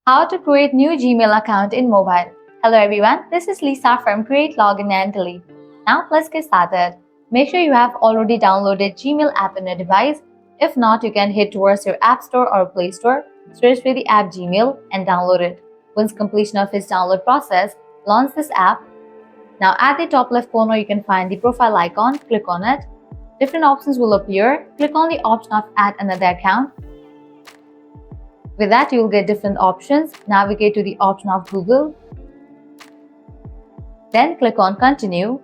How to create new Gmail account in mobile. Hello everyone, this is Lisa from Create Login and Delete. Now let's get started. Make sure you have already downloaded Gmail app on your device. If not, you can head towards your App Store or Play Store, search for the app Gmail and download it. Once completion of its download process, launch this app. Now at the top left corner, you can find the profile icon. Click on it. Different options will appear. Click on the option of Add Another Account. With that, you will get different options. Navigate to the option of Google. Then click on Continue.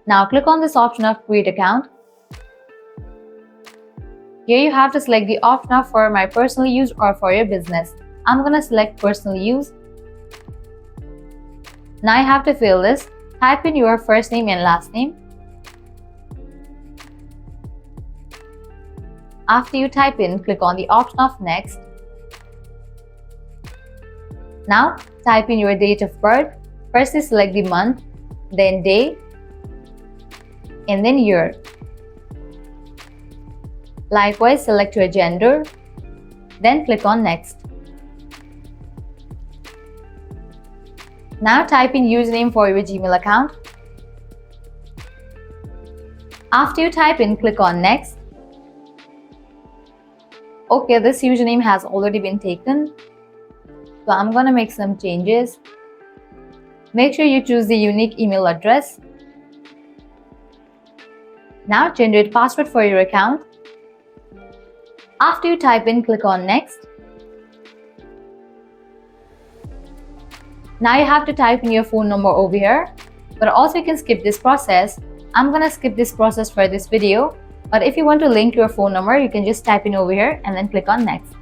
Now click on this option of Create Account. Here you have to select the option of for my personal use or for your business. I'm going to select personal use. Now you have to fill this. Type in your first name and last name. After you type in, click on the option of Next. Now, type in your date of birth. Firstly, select the month, then day, and then year. Likewise, select your gender, then click on Next. Now, type in username for your Gmail account. After you type in, click on Next. Okay, this username has already been taken. So I'm going to make some changes. Make sure you choose the unique email address. Now generate password for your account. After you type in, click on Next. Now you have to type in your phone number over here. But also you can skip this process. I'm going to skip this process for this video. But if you want to link your phone number, you can just type in over here and then click on Next.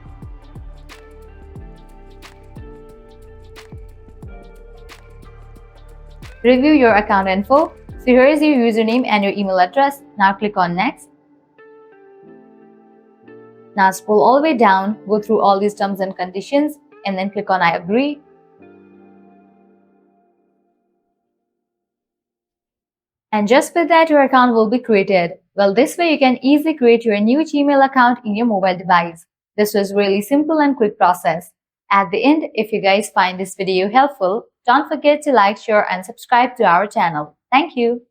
Review your account info. So here is your username and your email address. Now click on Next. Now scroll all the way down, go through all these terms and conditions, and then click on I agree. And just with that, your account will be created. Well, this way you can easily create your new Gmail account in your mobile device. This was really simple and quick process. At the end, if you guys find this video helpful, don't forget to like, share and subscribe to our channel. Thank you.